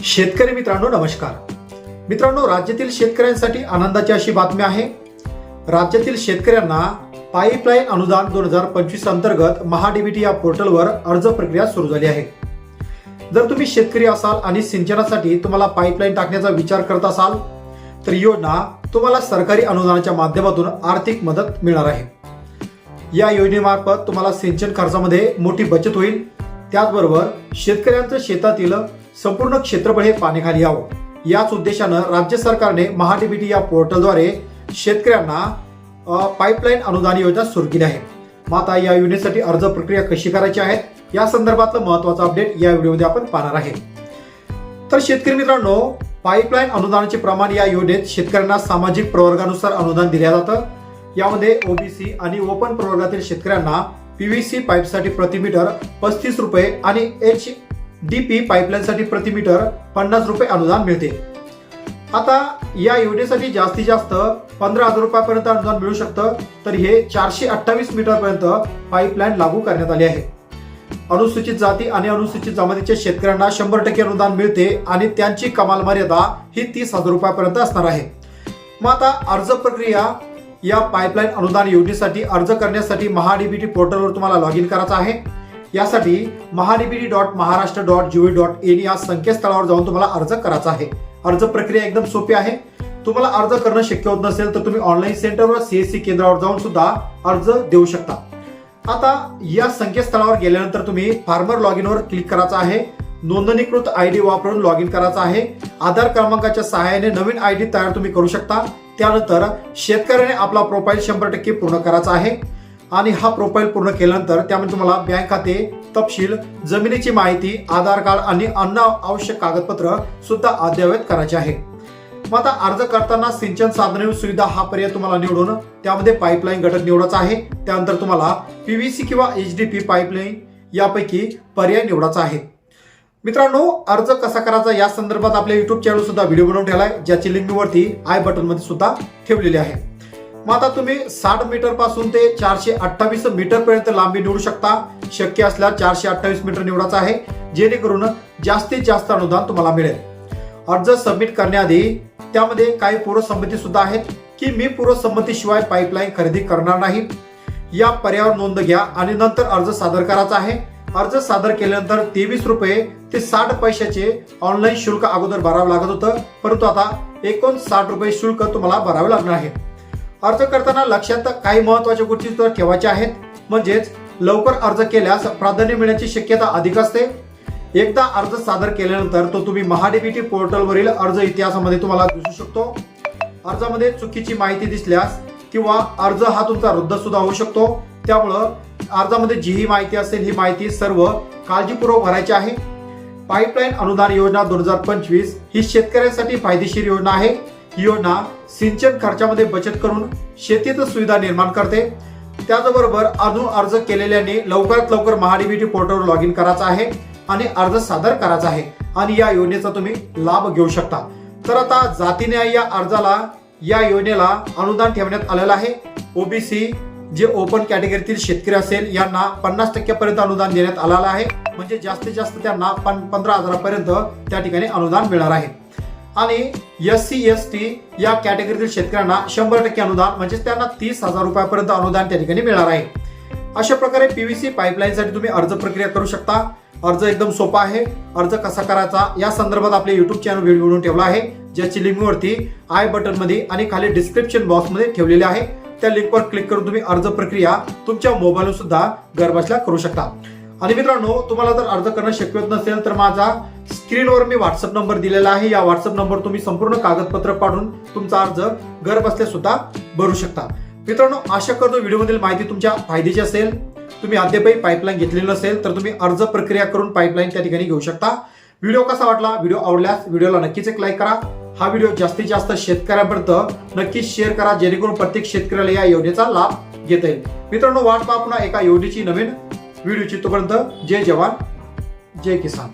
शेतकरी मित्रांनो नमस्कार. मित्रांनो, राज्यातील शेतकऱ्यांसाठी आनंदाची अशी बातमी आहे. राज्यातील शेतकऱ्यांना पाईपलाईन अनुदान 2025 अंतर्गत महाडीबीटी या पोर्टलवर अर्ज प्रक्रिया सुरू झाली आहे. जर तुम्ही शेतकरी असाल आणि सिंचनासाठी तुम्हाला पाईपलाईन टाकण्याचा विचार करत असाल तर योजना तुम्हाला सरकारी अनुदानाच्या माध्यमातून आर्थिक मदत मिळणार आहे. या योजनेमार्फत तुम्हाला सिंचन खर्चामध्ये मोठी बचत होईल. त्याचबरोबर शेतकऱ्यांचं शेतातील संपूर्ण क्षेत्रफळ हे पाण्याखाली यावं याच उद्देशानं राज्य सरकारने महाडीबीटी या पोर्टलद्वारे शेतकऱ्यांना पाईपलाईन अनुदान योजना सुरू केली आहे. मग आता या योजनेसाठी अर्ज प्रक्रिया कशी करायची आहे या संदर्भातलं महत्त्वाचं अपडेट या व्हिडिओमध्ये आपण पाहणार आहे. तर शेतकरी मित्रांनो, पाईपलाईन अनुदानाचे प्रमाण या योजनेत शेतकऱ्यांना सामाजिक प्रवर्गानुसार अनुदान दिले जातं. यामध्ये ओबीसी आणि ओपन प्रवर्गातील शेतकऱ्यांना पीव्हीसी पाईपसाठी प्रति मीटर 35 रुपये आणि एचडीपी पाईपलाईनसाठी प्रति मीटर 50 रुपये अनुदान मिळते. आता या योजनेसाठी जास्तीत जास्त 15,000 रुपयापर्यंत अनुदान मिळू शकतं. तर हे 428 मीटरपर्यंत पाईपलाईन लागू करण्यात आली आहे. अनुसूचित जाती आणि अनुसूचित जमातीच्या शेतकऱ्यांना 100% अनुदान मिळते आणि त्यांची कमाल मर्यादा ही 30,000 रुपयापर्यंत असणार आहे. मग आता अर्ज प्रक्रिया या पाईपलाईन अनुदान योजनेसाठी अर्ज करण्यासाठी महाडीबीटी पोर्टलवर तुम्हाला लॉग इन करायचं आहे. यासाठी mahadbt.maharashtra.gov.in या संकेतस्थळावर जाऊन तुम्हाला अर्ज करायचा आहे. अर्ज प्रक्रिया एकदम सोपी आहे. तुम्हाला अर्ज करणं शक्य होत नसेल तर तुम्ही ऑनलाईन सेंटरवर सीएससी केंद्रावर जाऊन सुद्धा अर्ज देऊ शकता. आता या संकेतस्थळावर गेल्यानंतर तुम्ही फार्मर लॉग इन वर क्लिक करायचं आहे. नोंदणीकृत आयडी वापरून लॉग इन करायचं आहे. आधार क्रमांकाच्या सहाय्याने नवीन आयडी तयार तुम्ही करू शकता. त्यानंतर शेतकऱ्याने आपला प्रोफाईल 100% पूर्ण करायचा आहे आणि हा प्रोफाईल पूर्ण केल्यानंतर त्यामध्ये तुम्हाला बँक खाते तपशील, जमिनीची माहिती, आधार कार्ड आणि अन्य आवश्यक कागदपत्र सुद्धा अद्ययावत करायचे आहे. मग आता अर्ज करताना सिंचन साधने सुविधा हा पर्याय तुम्हाला निवडून त्यामध्ये पाईपलाईन घटक निवडायचा आहे. त्यानंतर तुम्हाला पीव्हीसी किंवा एचडीपी पाईपलाईन यापैकी पर्याय निवडायचा आहे. मित्रांनो, अर्ज कसा करायचा या संदर्भात आपल्या युट्यूब चॅनल सुद्धा व्हिडिओ बनवून ठेवलाय, ज्याची लिंक मी वरती आय बटन मध्ये सुद्धा ठेवलेली आहे. मग आता तुम्ही 60 मीटर पासून ते 428 मीटर पर्यंत लांबी निवडू शकता. शक्य असल्यास 428 मीटर निवडायचा आहे, जेणेकरून जास्तीत जास्त अनुदान तुम्हाला मिळेल. अर्ज सबमिट करण्याआधी त्यामध्ये काही पूर्वसंमती सुद्धा आहेत की मी पूर्वसंमतीशिवाय पाईपलाईन खरेदी करणार नाही या पर्यायावर नोंद घ्या आणि नंतर अर्ज सादर करायचा आहे. अर्ज सादर केल्यानंतर 23 रुपये ते 60 पैशाचे ऑनलाईन शुल्क अगोदर भरावं लागत होतं, परंतु आता 59 रुपये शुल्क तुम्हाला भरावे लागणार आहे. अर्ज करताना लक्षात काही महत्वाच्या गोष्टी ठेवायच्या आहेत. म्हणजेच लवकर अर्ज केल्यास प्राधान्य मिळण्याची शक्यता अधिक असते. एकदा अर्ज सादर केल्यानंतर तो तुम्ही महाडीबीटी पोर्टलवरील अर्ज इतिहासामध्ये तुम्हाला दिसू शकतो. अर्जामध्ये चुकीची माहिती दिसल्यास किंवा अर्ज हा तुमचा रद्द सुद्धा होऊ शकतो. त्यामुळं अर्जामध्ये जी ही माहिती असेल ही माहिती सर्व काळजीपूर्वक भरायची आहे. पाईपलाईन अनुदान योजना 2025 ही शेतकऱ्यांसाठी फायदेशीर योजना आहे. ही योजना सिंचन खर्चामध्ये बचत करून शेतीत सुविधा निर्माण करते. त्याचबरोबर अर्ज केलेल्याने लवकरात लवकर महाडीबीटी पोर्टलवर लॉग इन करायचा आहे आणि अर्ज सादर करायचा आहे आणि या योजनेचा तुम्ही लाभ घेऊ शकता. तर आता जातीने या अर्जाला या योजनेला अनुदान ठेवण्यात आलेलं आहे. ओबीसी जे ओपन कॅटेगरीतील शेतकरी असेल यांना 50% पर्यंत अनुदान देण्यात आलेलं आहे. म्हणजे जास्तीत जास्त त्यांना 15,000 पर्यंत त्या ठिकाणी अनुदान मिळणार आहे. आणि SC ST या कॅटेगरीतील शेतकऱ्यांना 100% अनुदान म्हणजे त्यांना 30,000 रुपयापर्यंत अनुदान त्या ठिकाणी मिळणार आहे. अशा प्रकारे पीव्हीसी पाईपलाईन साठी तुम्ही अर्ज प्रक्रिया करू शकता. अर्ज एकदम सोपा आहे. अर्ज कसा करायचा या संदर्भात आपले युट्यूब चॅनल व्हिडिओ बनवून ठेवला आहे, ज्याची लिंक वरती आय बटन मध्ये आणि खाली डिस्क्रिप्शन बॉक्स मध्ये ठेवलेली आहे. त्या लिंकवर क्लिक करून तुम्ही अर्ज प्रक्रिया तुमच्या मोबाईलवर सुद्धा घरबसल्या करू शकता. आणि मित्रांनो, तुम्हाला जर अर्ज करणं शक्य होत नसेल तर माझा स्क्रीनवर मी व्हॉट्सअप नंबर दिलेला आहे. या व्हॉट्सअप नंबर तुम्ही संपूर्ण कागदपत्र पाठवून तुमचा अर्ज घर बसल्या सुद्धा भरू शकता. मित्रांनो, आशा करतो व्हिडिओमधील माहिती तुमच्या फायद्याची असेल. तुम्ही अद्यापही पाईपलाईन घेतलेली नसेल तर तुम्ही अर्ज प्रक्रिया करून पाईपलाईन त्या ठिकाणी घेऊ शकता. व्हिडिओ कसा वाटला? व्हिडिओ आवडल्यास व्हिडिओला नक्कीच एक लाईक करा. हा व्हिडिओ जास्तीत जास्त शेतकऱ्यांपर्यंत नक्कीच शेअर करा, जेणेकरून प्रत्येक शेतकऱ्याला या योजनेचा लाभ घेता येईल. मित्रांनो, वाट पहा पुन्हा एका योजनेची नवीन व्हिडिओची. तोपर्यंत जय जवान जय किसान.